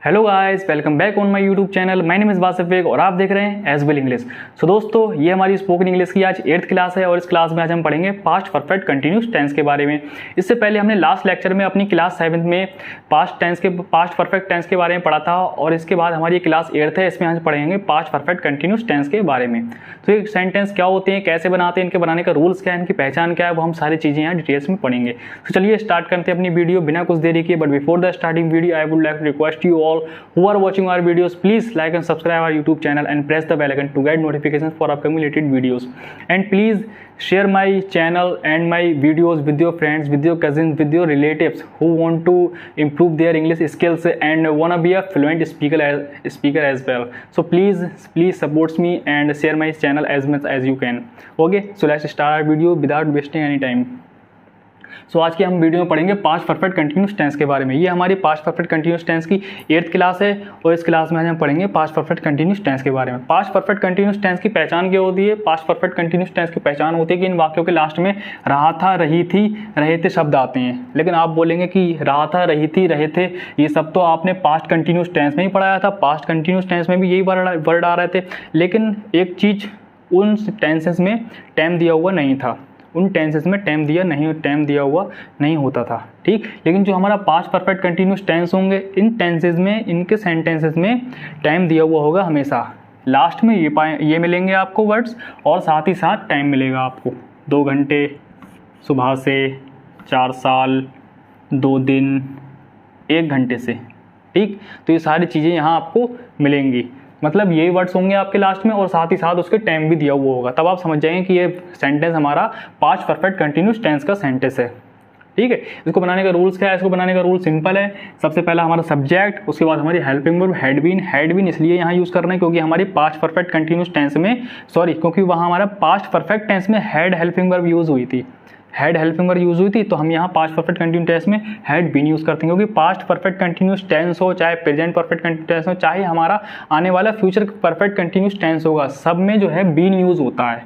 Hello guys, welcome back on my YouTube channel. My name is Wasif Baig और आप देख रहे हैं एज वेल इंग्लिश। सो दोस्तों, ये हमारी स्पोकन इंग्लिश की आज 8th क्लास है और इस क्लास में आज हम पढ़ेंगे पास्ट परफेक्ट कंटिन्यूस टेंस के बारे में। इससे पहले हमने लास्ट लेक्चर में अपनी क्लास 7th में पास्ट परफेक्ट टेंस के बारे में पढ़ा था और इसके बाद हमारी क्लास 8th है, इसमें आज पढ़ेंगे पास्ट परफेक्ट कंटिन्यूस टेंस के बारे में। तो ये सेंटेंस क्या होते हैं, कैसे बनाते हैं, इनके बनाने का रूल्स क्या है, इनकी पहचान क्या है, वो हम सारी चीज़ें यहाँ डिटेल्स में पढ़ेंगे। तो चलिए स्टार्ट करते हैं अपनी वीडियो बिना कुछ देरी किए। But before the starting video I would like to request you all who are watching our videos, please like and subscribe our YouTube channel and press the bell icon to get notifications for upcoming related videos. And please share my channel and my videos with your friends, with your cousins, with your relatives who want to improve their English skills and wanna be a fluent speaker as well. So please support me and share my channel as much as you can. Okay, so let's start our video without wasting any time. सो आज की हम video में पढ़ेंगे past perfect continuous tense के बारे में। ये हमारी पास्ट परफेक्ट कंटिन्यूस टेंस की 8th क्लास है और इस क्लास में आज हम पढ़ेंगे पास्ट परफेक्ट कंटिन्यूस टेंस के बारे में। पास्ट परफेक्ट कंटिन्यूस टेंस की पहचान क्या होती है? पास्ट परफेक्ट कंटिन्यूस टेंस की पहचान होती है कि इन वाक्यों के लास्ट में रहा था, रही थी, रहे थे शब्द आते हैं। लेकिन आप बोलेंगे कि रहा था, रही थी, रहे थे, ये सब तो आपने पास्ट कंटिन्यूस टेंस में ही पढ़ाया था, पास्ट कंटिन्यूस टेंस में भी यही वर्ड आ रहे थे। लेकिन एक चीज़, उन टेंसेस में टाइम दिया हुआ नहीं था, उन टेंसेस में टाइम दिया हुआ नहीं होता था। ठीक, लेकिन जो हमारा पास्ट परफेक्ट कंटिन्यूस टेंस होंगे, इन टेंसेस में, इनके सेंटेंसेस में टाइम दिया हुआ होगा हमेशा। लास्ट में ये मिलेंगे आपको वर्ड्स और साथ ही साथ टाइम मिलेगा आपको। 2 घंटे, सुबह से, 4 साल, 2 दिन, 1 घंटे से। ठीक, तो ये सारी चीज़ें यहाँ आपको मिलेंगी। मतलब यही वर्ड्स होंगे आपके लास्ट में और साथ ही साथ उसके टाइम भी दिया हुआ होगा। तब आप समझ जाएंगे कि ये सेंटेंस हमारा पास्ट परफेक्ट कंटिन्यूस टेंस का सेंटेंस है। ठीक है, इसको बनाने का रूल्स क्या है? इसको बनाने का रूल सिंपल है। सबसे पहला हमारा सब्जेक्ट, उसके बाद हमारी हेल्पिंग वर्ब हैड बीन इसलिए यहाँ यूज़ करना है क्योंकि हमारी पास्ट परफेक्ट कंटिन्यूस टेंस में क्योंकि वहाँ हमारा पास्ट परफेक्ट टेंस में हैड हेल्पिंग वर्ब यूज़ हुई थी, हैड हेल्पिंग वर्ब यूज़ हुई थी। तो हम यहाँ पास्ट परफेक्ट कंटिन्यूस टेंस में हैड बीन यूज़ करते हैं क्योंकि पास्ट परफेक्ट कंटिन्यूस टेंस हो, चाहे प्रेजेंट परफेक्ट कंटिन्यूस टेंस हो, चाहे हमारा आने वाला फ्यूचर परफेक्ट कंटिन्यूस टेंस होगा, सब में जो है बीन यूज़ होता है।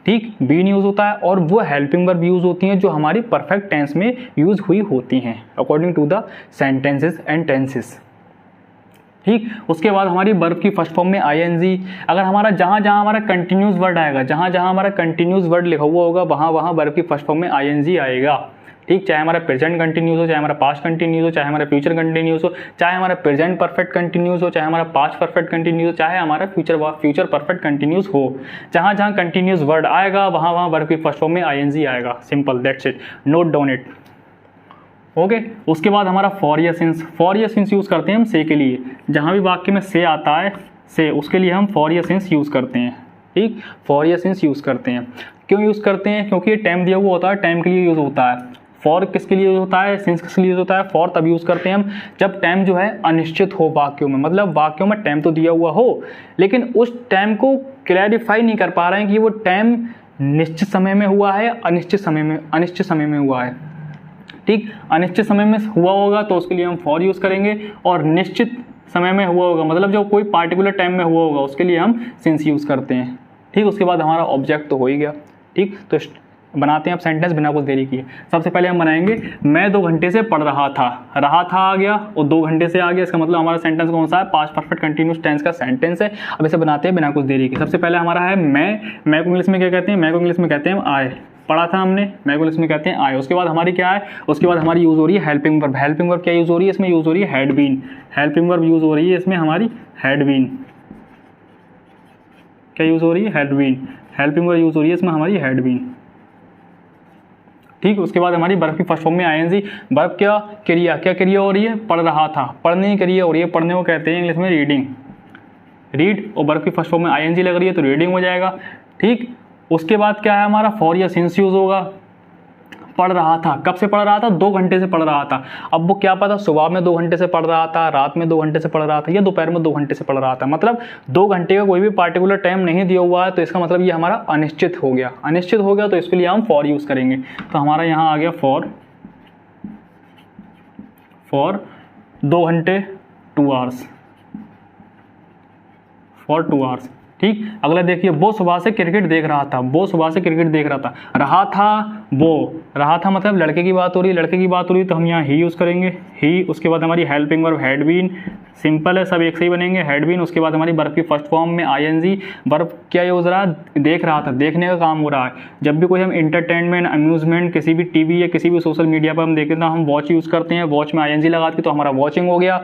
ठीक, बीन यूज़ होता है और वो हेल्पिंग वर्ब यूज़ होती हैं जो हमारी परफेक्ट टेंस में यूज़ हुई होती हैं according to the sentences and tenses. ठीक, उसके बाद हमारी वर्ब की फर्स्ट फॉर्म में आईएनजी। अगर हमारा जहाँ हमारा कंटिन्यूस वर्ड आएगा, जहाँ हमारा कंटिन्यूस वर्ड लिखा हुआ होगा, वहाँ वर्ब की फर्स्ट फॉर्म में आईएनजी आएगा। ठीक, चाहे हमारा प्रेजेंट कंटिन्यूस हो, चाहे हमारा पास्ट कंटिन्यूस हो, चाहे हमारा फ्यूचर कंटिन्यूस हो, चाहे हमारा प्रेजेंट परफेक्ट कंटिन्यूस हो, चाहे हमारा पास्ट परफेक्ट कंटिन्यूस हो, चाहे हमारा फ्यूचर परफेक्ट कंटिन्यूस हो, जहाँ कंटिन्यूस वर्ड आएगा वहाँ वर्ब की फर्स्ट फॉर्म में आईएनजी आएगा। Simple, that's it, note down it. Okay, उसके बाद हमारा फॉर या सिंस यूज़ करते हैं हम से के लिए। जहाँ भी वाक्य में से आता है, से, उसके लिए हम फॉर या सिंस यूज़ करते हैं। ठीक, फॉर या सिंस यूज़ करते हैं। क्यों यूज़ करते हैं? क्योंकि ये टाइम दिया हुआ होता है, टाइम के लिए यूज़ होता है। फॉर किसके लिए यूज़ होता है, सिंस किसके लिए यूज़ होता है? फॉर तब यूज़ करते हैं हम जब टाइम जो है अनिश्चित हो वाक्यों में। मतलब वाक्यों में टाइम तो दिया हुआ हो लेकिन उस टाइम को क्लैरिफाई नहीं कर पा रहे हैं कि वो टाइम निश्चित समय में हुआ है, अनिश्चित समय में हुआ है। ठीक, अनिश्चित समय में हुआ होगा तो उसके लिए हम फॉर यूज़ करेंगे और निश्चित समय में हुआ होगा, मतलब जो कोई पार्टिकुलर टाइम में हुआ होगा, उसके लिए हम सिंस यूज़ करते हैं। ठीक, उसके बाद हमारा ऑब्जेक्ट तो हो ही गया। ठीक, तो बनाते हैं अब सेंटेंस बिना कुछ देरी किए। सबसे पहले हम बनाएंगे मैं 2 घंटे से पढ़ रहा था। रहा था आ गया और 2 घंटे से आ गया, इसका मतलब हमारा सेंटेंस कौन सा है? पास्ट परफेक्ट कंटिन्यूस टेंस का सेंटेंस है। अब इसे बनाते हैं बिना कुछ देरी के। सबसे पहले हमारा है मैं को इंग्लिश में क्या कहते हैं? मैं को इंग्लिश में कहते हैं आए। पढ़ा था हमने, मैं को इंग्लिश में कहते हैं आए। उसके बाद हमारी क्या है? उसके बाद हमारी यूज़ हो रही है हेल्पिंग वर्ब। हेल्पिंग वर्ब क्या यूज़ हो रही है? इसमें यूज़ हो रही है had been. Helping verb use हो रही है इसमें हमारी हैड बीन। क्या यूज़ हो रही है? Had been. Helping verb use हो रही है इसमें हमारी हैड बीन। ठीक, उसके बाद हमारी वर्ब की फर्स्ट फॉर्म में आईएनजी। वर्ब क्या क्रिया हो रही है? पढ़ रहा था, पढ़ने की क्रिया हो रही है। पढ़ने को कहते हैं इंग्लिश में रीडिंग, रीड, और वर्ब की फर्स्ट फॉर्म में आईएनजी लग रही है तो रीडिंग हो जाएगा। ठीक, उसके बाद क्या है हमारा? फॉर या सिंस यूज़ होगा। पढ़ रहा था, कब से पढ़ रहा था? 2 घंटे से पढ़ रहा था। अब वो क्या पता सुबह में 2 घंटे से पढ़ रहा था, रात में 2 घंटे से पढ़ रहा था या दोपहर में 2 घंटे से पढ़ रहा था। मतलब 2 घंटे का कोई भी पार्टिकुलर टाइम नहीं दिया हुआ है तो इसका मतलब ये हमारा अनिश्चित हो गया। अनिश्चित हो गया तो इसके लिए हम फॉर यूज़ करेंगे। तो हमारा यहाँ आ गया फॉर 2 घंटे 2 आवर्स, फॉर 2 आवर्स। ठीक। अगला देखिए, वो सुबह से क्रिकेट देख रहा था, वो सुबह से क्रिकेट देख रहा था। रहा था, वो रहा था मतलब लड़के की बात हो रही है, लड़के की बात हो रही है तो हम यहाँ ही यूज़ करेंगे, ही। उसके बाद हमारी helping verb had been, simple है, सब एक से ही बनेंगे, हैड बीन। उसके बाद हमारी वर्ब की फर्स्ट फॉर्म में आईएनजी, वर्ब क्या यूज़ रहा है, देख रहा था, देखने का काम हो रहा है। जब भी कोई हम इंटरटेनमेंट, अम्यूजमेंट, किसी भी टीवी या किसी भी सोशल मीडिया पर हम देखते हैं तो हम वॉच यूज़ करते हैं, वॉच में आईएनजी लगा के तो हमारा वॉचिंग हो गया।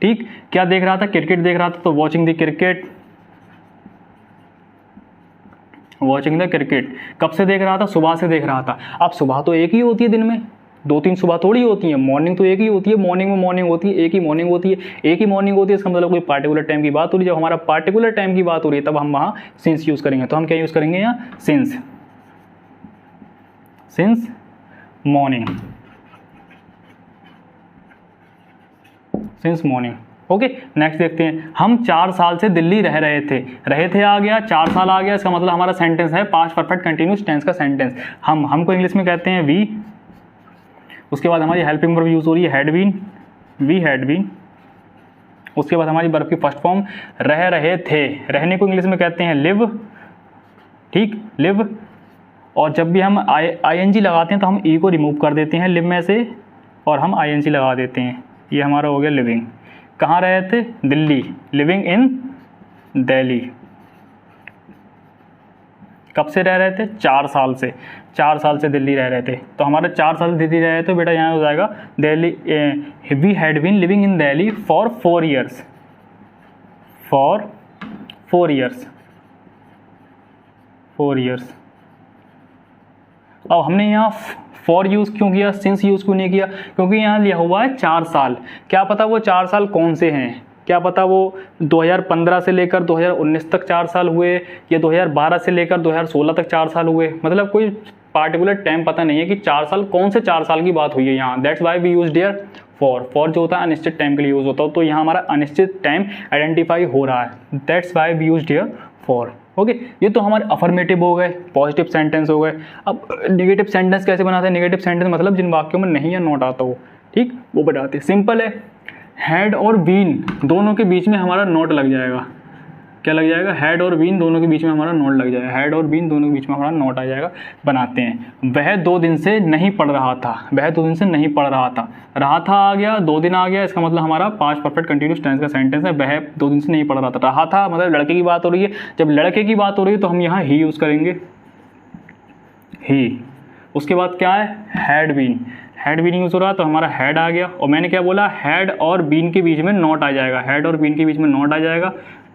ठीक। क्या देख रहा था, क्रिकेट देख रहा था तो watching the cricket, watching the cricket. कब से देख रहा था, सुबह से देख रहा था। अब सुबह तो एक ही होती है दिन में, 2-3 सुबह थोड़ी होती है, मॉर्निंग तो एक ही होती है, मॉर्निंग में मॉर्निंग होती है, एक ही मॉर्निंग होती है, एक ही मॉर्निंग होती है। इसका मतलब कोई पार्टिकुलर टाइम की बात हो रही है। जब हमारा पार्टिकुलर टाइम की बात हो रही है तब हम वहाँ सिंस यूज़ करेंगे। तो हम क्या यूज़ करेंगे यहाँ, since, since morning, since morning. Okay, next देखते हैं। हम 4 साल से दिल्ली रह रहे थे आ गया, 4 साल आ गया। इसका मतलब हमारा सेंटेंस है पास्ट परफेक्ट कंटिन्यूस टेंस का सेंटेंस। हमको इंग्लिश में कहते हैं वी। उसके बाद हमारी हेल्पिंग वर्ब यूज हो रही है had been, we had been. उसके बाद हमारी वर्ब की फर्स्ट फॉर्म रह रहे थे, रहने को इंग्लिश में कहते हैं लिव। ठीक, लिव। और जब भी हम आईएनजी लगाते हैं तो हम ई को रिमूव कर देते हैं लिव में से और हम आईएनजी लगा देते हैं। ये हमारा हो गया लिविंग। कहाँ रहे थे, दिल्ली, लिविंग इन दिल्ली। कब से रह रहे थे, 4 साल से, 4 साल से दिल्ली रह रहे थे। तो हमारे 4 साल दिल्ली रह रहे थे, बेटा यहाँ हो जाएगा Delhi, we had been living in Delhi for 4 years, for 4 years, 4 years. अब हमने यहाँ फॉर यूज़ क्यों किया, सिंस यूज़ क्यों नहीं किया, क्योंकि यहाँ लिया हुआ है 4 साल। क्या पता वो 4 साल कौन से हैं, क्या पता वो 2015 से लेकर 2019 तक 4 साल हुए या 2012 से लेकर 2016 तक 4 साल हुए। मतलब कोई पार्टिकुलर टाइम पता नहीं है कि 4 साल कौन से 4 साल की बात हुई है यहाँ। That's why we use here for. For जो होता है अनिश्चित टाइम के लिए यूज़ होता है, तो यहाँ हमारा अनिश्चित टाइम आइडेंटिफाई हो रहा है। That's why we use here for. Okay, ये तो हमारे अफर्मेटिव हो गए, पॉजिटिव सेंटेंस हो गए। अब नेगेटिव सेंटेंस कैसे बनाते हैं, नेगेटिव सेंटेंस मतलब जिन वाक्यों में नहीं या नॉट आता हो, ठीक, वो बताते हैं। सिंपल है, हैड और बीन दोनों के बीच में हमारा नॉट लग जाएगा। क्या लग जाएगा, हैड और बीन दोनों के बीच में हमारा नॉट लग जाएगा, हैड और बीन दोनों के बीच में हमारा नॉट आ जाएगा। बनाते हैं, वह 2 दिन से नहीं पढ़ रहा था, वह 2 दिन से नहीं पढ़ रहा था। रहा था आ गया, 2 दिन आ गया, इसका मतलब हमारा पास्ट परफेक्ट कंटिन्यूस टेंस का सेंटेंस है। वह 2 दिन से नहीं पढ़ रहा था। रहा था मतलब लड़के की बात हो रही है। जब लड़के की बात हो रही है तो हम यहाँ ही यूज़ करेंगे, ही। उसके बाद क्या है, had been, had been use हो रहा तो हमारा हैड आ गया। और मैंने क्या बोला, हैड और बीन के बीच में नॉट आ जाएगा, हैड और बीन के बीच में नॉट आ जाएगा।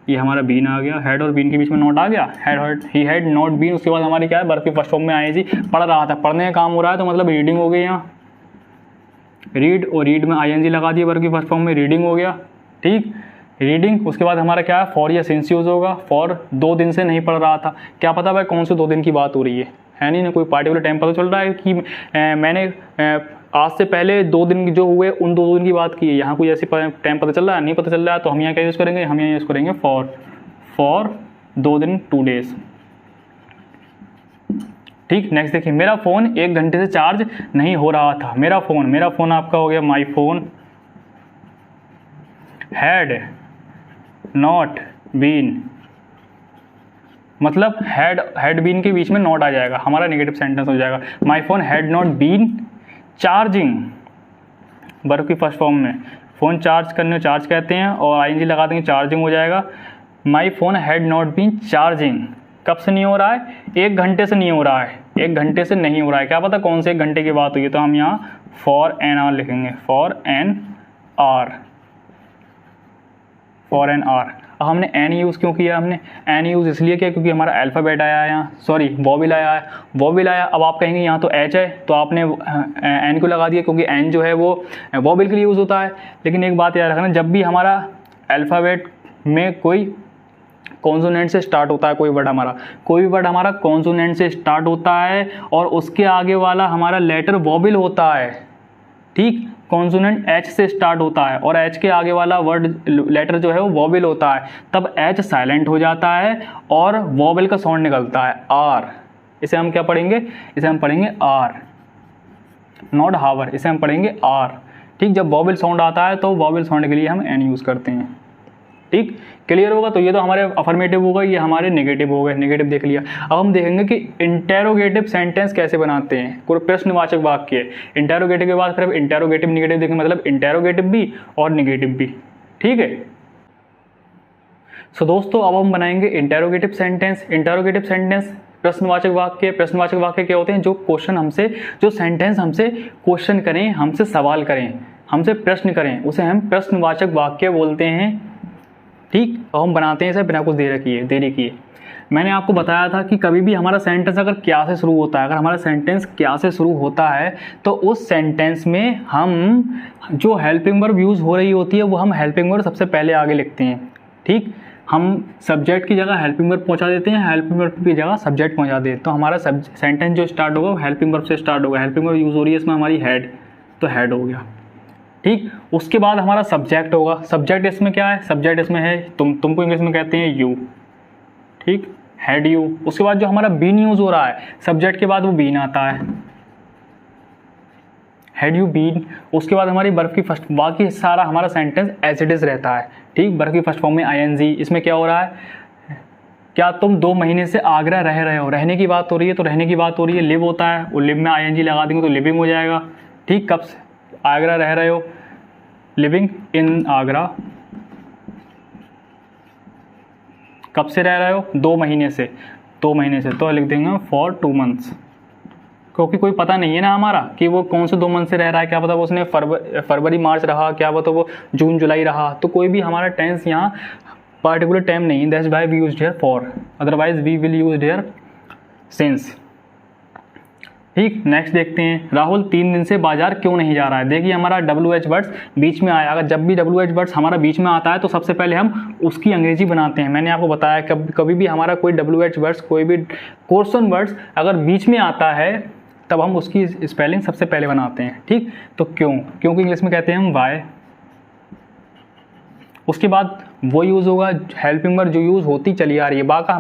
ये हमारा बीन आ गया, हेड और बीन के बीच में नॉट आ गया, had, he had not been. उसके बाद हमारी क्या है, वर्ब की फर्स्ट फॉर्म में आई जी, पढ़ रहा था, पढ़ने का काम हो रहा है तो मतलब रीडिंग हो गई यहाँ, रीड। और रीड में आईएनजी लगा दिया, वर्ब की फर्स्ट फॉर्म में रीडिंग हो गया, ठीक, रीडिंग। उसके बाद हमारा क्या है, फॉर या सिंस यूज़ होगा। फॉर 2 दिन से नहीं पढ़ रहा था, क्या पता भाई कौन से 2 दिन की बात हो रही है नहीं ना, कोई पार्टिकुलर टाइम पता चल रहा है कि मैंने आज से पहले 2 दिन जो हुए उन 2 दिन की बात की है। यहाँ कोई ऐसी टाइम पता चल रहा है, नहीं पता चल रहा है, तो हम यहाँ क्या यूज़ करेंगे, हम यहाँ यूज़ करेंगे फॉर 2 दिन, 2 डेज, ठीक। नेक्स्ट देखिए, मेरा फ़ोन 1 घंटे से चार्ज नहीं हो रहा था। मेरा फ़ोन आपका हो गया my phone. Had not been मतलब हैड बीन के बीच में नॉट आ जाएगा, हमारा नेगेटिव सेंटेंस हो जाएगा। My phone had not been charging, verb की फर्स्ट फॉर्म में। फ़ोन चार्ज करने चार्ज कहते हैं और आईएनजी लगा देंगे, चार्जिंग हो जाएगा। My phone had not been charging, कब से नहीं हो रहा है, 1 घंटे से नहीं हो रहा है, 1 घंटे से नहीं हो रहा है। क्या पता कौन से 1 घंटे की बात हुई है, तो हम यहाँ फॉर एन आर लिखेंगे, for an hour, for an hour. हमने एन यूज़ क्यों किया, हमने एन यूज़ इसलिए किया क्योंकि हमारा अल्फ़ाबेट आया है यहाँ, सॉरी वॉवेल आया है, वॉवेल आया। अब आप कहेंगे यहाँ तो एच है तो आपने एन को लगा दिया, क्योंकि एन जो है वो वॉवेल के लिए यूज़ होता है। लेकिन एक बात याद रखना, जब भी हमारा अल्फ़ाबेट में कोई कॉन्सोनेंट से स्टार्ट होता है, कोई वर्ड हमारा कॉन्सोनेंट से स्टार्ट होता है और उसके आगे वाला हमारा लेटर वॉवेल होता है, ठीक। कॉन्सोनेंट एच से स्टार्ट होता है और एच के आगे वाला वर्ड लेटर जो है वो वॉवेल होता है, तब एच साइलेंट हो जाता है और वॉवेल का साउंड निकलता है आर। इसे हम क्या पढ़ेंगे, इसे हम पढ़ेंगे आर, नॉट हावर, इसे हम पढ़ेंगे आर, ठीक। जब वॉवेल साउंड आता है तो वॉवेल साउंड के लिए हम एन यूज़ करते हैं, ठीक, क्लियर होगा। तो ये तो हमारे अफर्मेटिव होगा, ये हमारे नेगेटिव हो गए, नेगेटिव देख लिया। अब हम देखेंगे कि इंटेरोगेटिव सेंटेंस कैसे बनाते हैं, कोई प्रश्नवाचक वाक्य। इंटेरोगेटिव के बाद फिर इंटेरोगेटिव नेगेटिव देखेंगे, मतलब इंटेरोगेटिव भी और नेगेटिव भी, ठीक है। सो दोस्तों अब हम बनाएंगे इंटेरोगेटिव सेंटेंस। इंटेरोगेटिव सेंटेंस प्रश्नवाचक वाक्य। प्रश्नवाचक वाक्य क्या होते हैं, जो क्वेश्चन हमसे, जो सेंटेंस हमसे क्वेश्चन करें, हमसे सवाल करें, हमसे प्रश्न करें, उसे हम प्रश्नवाचक वाक्य बोलते हैं, ठीक। और हम बनाते हैं इसे बिना कुछ देरी किए। मैंने आपको बताया था कि कभी भी हमारा सेंटेंस अगर क्या से शुरू होता है, अगर हमारा सेंटेंस क्या से शुरू होता है तो उस सेंटेंस में हम जो हेल्पिंग वर्ब यूज़ हो रही होती है वो हम हेल्पिंग वर्ब सबसे पहले आगे लिखते हैं, ठीक। हम सब्जेक्ट की जगह हेल्पिंग वर्ब पहुंचा देते हैं, हेल्पिंग वर्ब की जगह सब्जेक्ट पहुंचा देते हैं। तो हमारा सेंटेंस जो स्टार्ट होगा वो हेल्पिंग वर्ब से स्टार्ट होगा। हेल्पिंग वर्ब यूज़ हो रही है इसमें हमारी हेड, तो हेड हो गया, ठीक। उसके बाद हमारा सब्जेक्ट होगा। सब्जेक्ट इसमें क्या है, सब्जेक्ट इसमें है तुमको इंग्लिश में कहते हैं यू, ठीक, हेड यू। उसके बाद जो हमारा बीन यूज हो रहा है, सब्जेक्ट के बाद वो बीन आता है, हेड यू बीन। उसके बाद हमारी वर्ब की फर्स्ट, बाकी सारा हमारा सेंटेंस एज इट इज रहता है, ठीक। वर्ब की फर्स्ट फॉर्म में आईएनजी। इसमें क्या हो रहा है, क्या तुम 2 महीने से आगरा रह रहे हो, रहने की बात हो रही है, तो रहने की बात हो रही है। लिव होता है, वो लिव में आईएनजी लगा देंगे तो लिविंग हो जाएगा, ठीक। कब से आगरा रह रहे हो, लिविंग इन आगरा। कब से रह रहे हो, 2 महीने से, 2 महीने से, तो लिख देंगे फॉर 2 मंथ्स, क्योंकि कोई पता नहीं है ना हमारा कि वो कौन से 2 मंथ से रह रहा है। क्या पता वो उसने फरवरी मार्च रहा, क्या पता वो जून जुलाई रहा। तो कोई भी हमारा टेंस यहाँ पार्टिकुलर टाइम नहीं है, that's why we used here for, otherwise we will use here since, ठीक। नेक्स्ट देखते हैं, राहुल 3 दिन से बाजार क्यों नहीं जा रहा है। देखिए हमारा WH वर्ड्स बीच में आया। अगर जब भी WH वर्ड्स हमारा बीच में आता है तो सबसे पहले हम उसकी अंग्रेजी बनाते हैं। मैंने आपको बताया कभी भी हमारा कोई WH वर्ड्स, कोई भी क्वेश्चन वर्ड्स अगर बीच में आता है तब हम उसकी स्पेलिंग सबसे पहले बनाते हैं, ठीक। तो क्योंकि इंग्लिश में कहते हैं हम वाई। उसके बाद वो यूज़ होगा, हेल्पिंग वर्ब जो यूज़ होती चली आ रही है। बाकी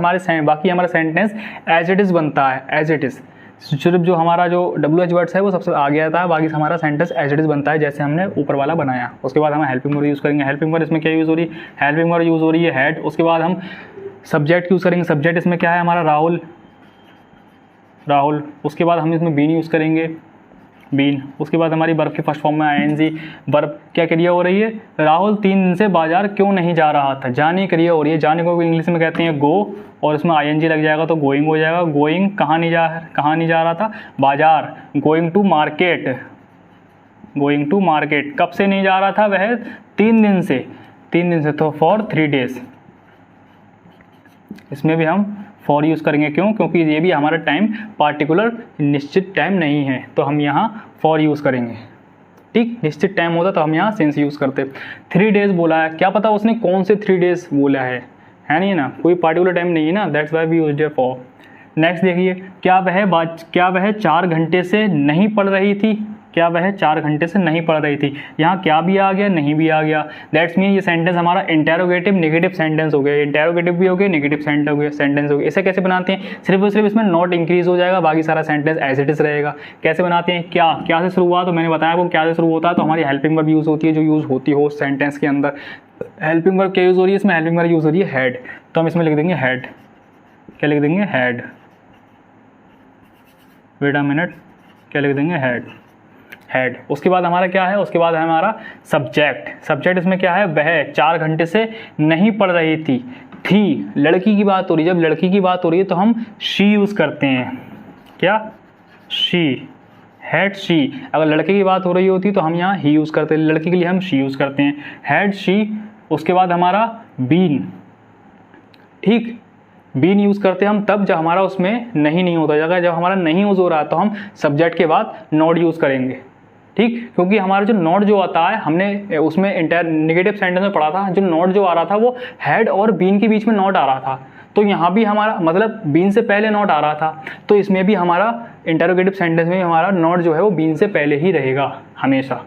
हमारा सेंटेंस एज इट इज़ बनता है, एज इट इज़। सिर्फ जो हमारा जो WH वर्ड्स है वो सबसे आगे आता है, बाकी हमारा सेंटेंस एज इट इज़ बनता है जैसे हमने ऊपर वाला बनाया। उसके बाद हम हेल्पिंग वर्ब यूज़ करेंगे। हेल्पिंग वर्ब इसमें क्या यूज़ हो रही है, हेल्पिंग वर्ब यूज़ हो रही है हेड। उसके बाद हम सब्जेक्ट यूज़ करेंगे। सब्जेक्ट इसमें क्या है हमारा राहुल। उसके बाद हम इसमें बीन यूज़ करेंगे, बीन। उसके बाद हमारी वर्ब की फर्स्ट फॉर्म में आईएनजी। वर्ब क्या क्रिया हो रही है, राहुल 3 दिन से बाजार क्यों नहीं जा रहा था, जाने क्रिया हो रही है। जाने को इंग्लिश में कहते हैं गो, और इसमें आईएनजी लग जाएगा तो गोइंग हो जाएगा। गोइंग कहाँ नहीं जा रहा था, बाजार। गोइंग टू मार्केट, कब से नहीं जा रहा था वह, 3 दिन से, तो फॉर 3 डेज। इसमें भी हम फॉर यूज़ करेंगे, क्योंकि ये भी हमारा टाइम पार्टिकुलर निश्चित टाइम नहीं है, तो हम यहाँ फॉर यूज़ करेंगे, ठीक। निश्चित टाइम होता तो हम यहाँ सिंस यूज़ करते। 3 डेज बोला है, क्या पता उसने कौन से 3 डेज बोला है नहीं ना, कोई पार्टिकुलर टाइम नहीं है ना, that's why we used here for. Next देखिए, क्या वह 4 घंटे से नहीं पढ़ रही थी। क्या वह 4 घंटे से नहीं पढ़ रही थी, यहाँ क्या भी आ गया, नहीं भी आ गया। दैट्स मीन ये सेंटेंस हमारा इंटेरोगेटिव नेगेटिव सेंटेंस हो गया। इंटेरोगेटिव भी हो गया, नेगेटिव सेंटेंस हो गया। इसे कैसे बनाते हैं, सिर्फ और सिर्फ इसमें नॉट इंक्रीज हो जाएगा, बाकी सारा सेंटेंस एज इट इज रहेगा। कैसे बनाते हैं, क्या से शुरू हुआ, तो मैंने बताया आपको क्या से शुरू होता है, तो हमारी हेल्पिंग वर्ब यूज़ होती है, जो यूज़ होती हो सेंटेंस के अंदर। हेल्पिंग वर्ब क्या यूज़ हो रही है, इसमें हेल्पिंग वर्ब यूज़ हो रही है हेड, तो हम इसमें लिख देंगे हेड। क्या लिख देंगे, हेड। वेट अ मिनट, क्या लिख देंगे, हेड। उसके बाद हमारा क्या है, उसके बाद है हमारा सब्जेक्ट इसमें क्या है, वह 4 घंटे से नहीं पढ़ रही थी। लड़की की बात हो रही है, जब लड़की की बात हो रही है तो हम शी यूज़ करते हैं। क्या, शी, हेड शी। अगर लड़के की बात हो रही होती तो हम यहाँ ही यूज़ करते हैं, लड़की के लिए हम शी यूज़ करते हैं, हेड शी। उसके बाद हमारा बीन, ठीक। बीन यूज़ करते हैं हम तब जब हमारा उसमें नहीं होता। जब हमारा नहीं यूज़ हो रहा है तो हम सब्जेक्ट के बाद नॉट यूज़ करेंगे, ठीक। क्योंकि हमारा जो नॉट जो आता है, हमने उसमें नेगेटिव सेंटेंस में पढ़ा था, जो नॉट जो आ रहा था वो हेड और बीन के बीच में नॉट आ रहा था। तो यहाँ भी हमारा मतलब बीन से पहले नॉट आ रहा था, तो इसमें भी हमारा इंटरोगेटिव सेंटेंस में हमारा नॉट जो है वो बीन से पहले ही रहेगा हमेशा,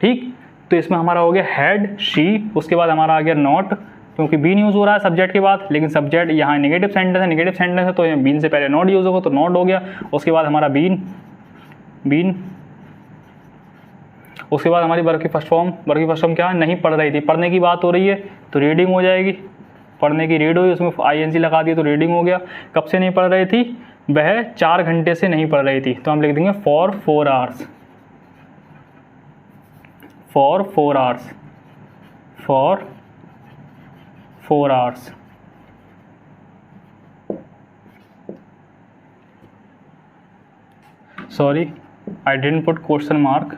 ठीक। तो इसमें हमारा हो गया हेड शी। उसके बाद हमारा आ गया नॉट, क्योंकि बीन यूज़ हो रहा है सब्जेक्ट के बाद, लेकिन सब्जेक्ट यहाँ नेगेटिव सेंटेंस है, तो बीन से पहले नॉट यूज़ होगा तो नॉट हो गया। उसके बाद हमारा बीन। उसके बाद हमारी वर्ब की फर्स्ट फॉर्म क्या है, नहीं पढ़ रही थी, पढ़ने की बात हो रही है तो रीडिंग हो जाएगी, पढ़ने की रीड हुई, उसमें ING लगा दिया तो रीडिंग हो गया। कब से नहीं पढ़ रही थी, वह 4 घंटे से नहीं पढ़ रही थी, तो हम लिख देंगे for 4 hours, for 4 hours, for 4 hours. Sorry, I didn't put question mark,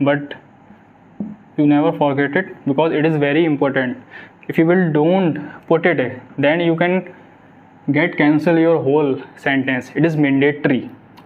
but you never forget it because it is very important. If you will don't put it, then you can get cancel your whole sentence. It is mandatory.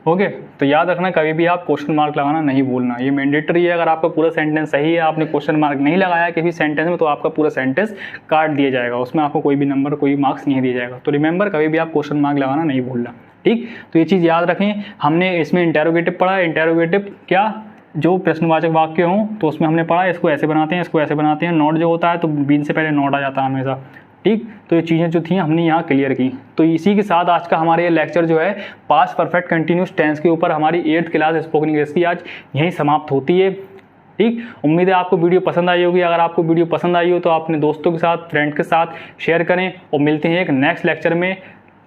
Okay तो याद रखना कभी भी आप question mark लगाना नहीं भूलना, ये मैंडेटरी है। अगर आपका पूरा सेंटेंस सही है, आपने क्वेश्चन मार्क नहीं लगाया किसी सेंटेंस में, तो आपका पूरा सेंटेंस काट दिया जाएगा, उसमें आपको कोई भी नंबर कोई मार्क्स नहीं दिया जाएगा। तो रिमेंबर कभी भी आप क्वेश्चन मार्क लगाना नहीं भूलना, ठीक। तो ये चीज़ याद रखें। हमने इसमें इंटेरोगेटिव पढ़ा, इंटेरोगेटिव क्या, जो प्रश्नवाचक वाक्य हों तो उसमें हमने पढ़ा इसको ऐसे बनाते हैं, इसको ऐसे बनाते हैं, नॉट जो होता है तो बीन से पहले नॉट आ जाता है हमेशा, ठीक। तो ये चीज़ें जो थी हमने यहाँ क्लियर की। तो इसी के साथ आज का हमारे ये लेक्चर जो है पास्ट परफेक्ट कंटिन्यूस टेंस के ऊपर हमारी 8th क्लास स्पोकन इंग्लिश की आज यहीं समाप्त होती है, ठीक। उम्मीद है आपको वीडियो पसंद आई होगी। अगर आपको वीडियो पसंद आई हो तो अपने दोस्तों के साथ, फ्रेंड के साथ शेयर करें, और मिलते हैं एक नेक्स्ट लेक्चर में।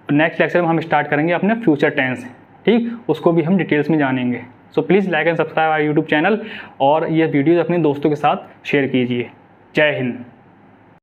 नेक्स्ट लेक्चर में हम स्टार्ट करेंगे अपने फ्यूचर टेंस, ठीक, उसको भी हम डिटेल्स में जानेंगे। So please like and subscribe our YouTube channel, और ये वीडियोज़ अपने दोस्तों के साथ शेयर कीजिए। जय हिंद।